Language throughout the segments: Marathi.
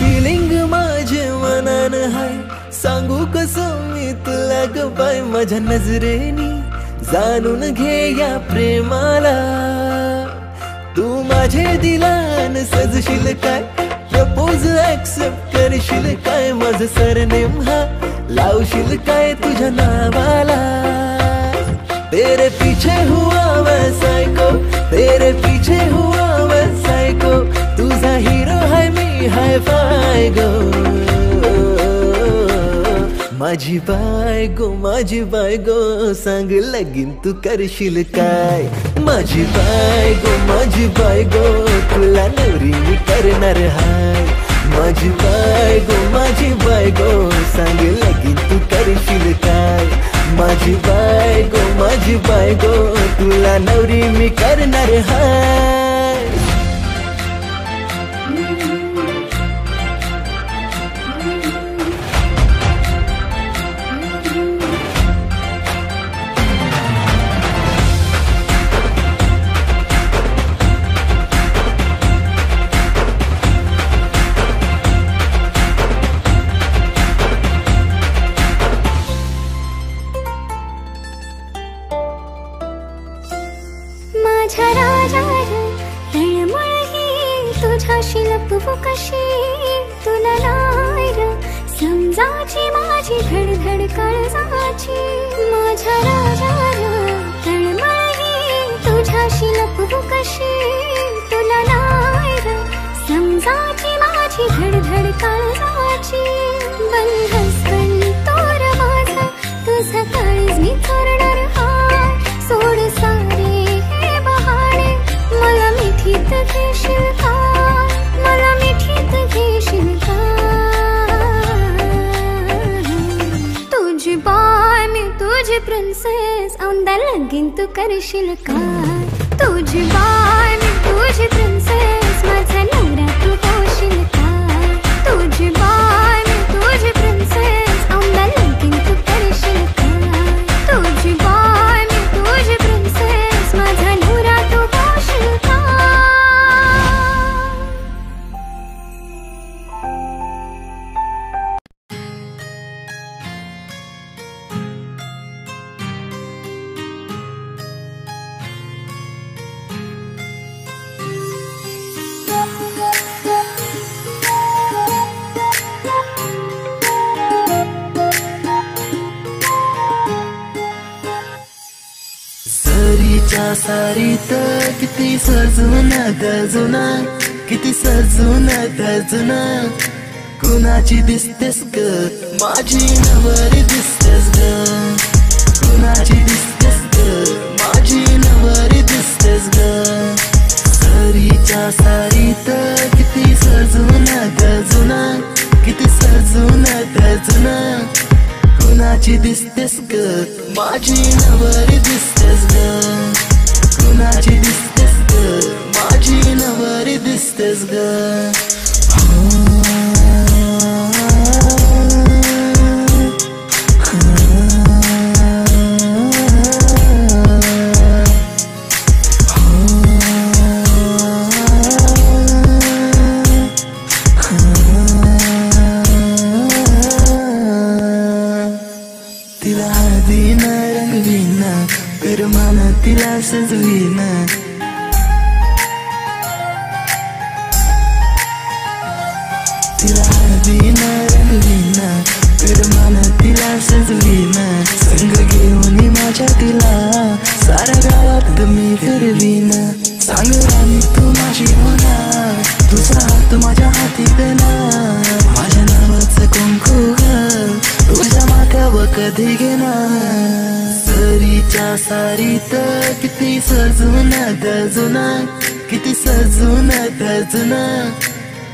फिलिंग माझे मनान हाय, सांगू कसं मी तुला ग बाय. माझ्या नजरेनी जाणून घे या प्रेमाला, तू माझे दिलान सजशील काय, प्रपोज ऍक्सेप्ट करशील काय, माझं सरनेम हा लावशील काय तुझ्या नावाला. तेरे पीछे हुआ मैं सायको, तेरे पीछे हुआ मैं सायको, तुझा हिरो है मी हाय फाय गो. माझी बायगो सांग लगीन तू करशील काय. माझी बायगो तुला नवरी मी करणार हाय. माझी बायगो सांग लगीन तू करशील काय. माझी बायगो तुला नवरी मी करणार हाय. माझ्या राजा तळमळही तुझ्याशी लपवू कशी, तुला नाही र समजाची माझी धडधड काळजाची. माझ्या राजा तळमळही तुझ्याशी लपवू कशी, तुला नाही र समजाची माझी धडधड काळजाची. बंधस पण तोर माझा तुझा काळीज मी चोरणार हाय. सोड सारे हे बहाणे, मला मिठीत घेशील का, मला मिठीत घेशील का. तुझी बाय मी तुझी प्रिन्सेस, औंदा लगीन तू करशील का. तुझी बाय मी तुझी प्रिन्सेस, माझा नवरा तू होशील का. तुझी बाय मी तुझी प्रिन्सेस, औंदा लगीन तू करशील का. तुझी बाय मी तुझी प्रिन्सेस, माझा नवरा तू होशील का. सरीच्या सारीत किती सजून गजुना, किती सजून गजुना. कुणाची दिसतेस ग माझी नवरी दिसतेस ग, कुणाची दिसतेस ग माझी नवरी दिसतेस ग. सरीच्या सारीत किती सजून गजुना, किती सजून गजुना. कुणाची दिसतेस ग माझी नवरी दिसतेस ग, कुणाची दिसतेस ग माझी नवरी दिसतेस ग. तिला हळदीन रंगवीन, प्रेमान तिला सजवीन. तिला हळदीन रंगवीन, प्रेमान तिला सजवीन. संग घेऊन माझ्या तिला साऱ्या गावात मी फिरवीन. सांग राणी तू माझी होणार, तुझा हात माझ्या हाती देणार. माझ्या नावाचं कुंकू तुझ्या माथ्यावर कधी घेणार. सरीच्या सारीत किती सजून गजुना, किती सजून गजुना.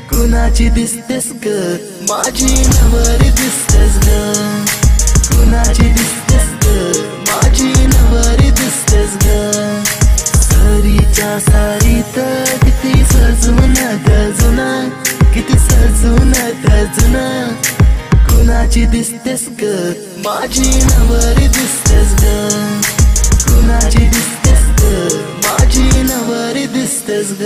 कुणाची दिसतेस ग माझी नवरी दिसतेस ग, कुणाची दिसतेस ग माझी नवरी दिसतेस ग. सरीच्या सारीत किती सजून गजुना, किती सजून गजुना. कुणाची दिसतेस ग माझी नवरी दिसतेस ग, कुणाची दिसतेस ग माझी नवरी दिसतेस ग.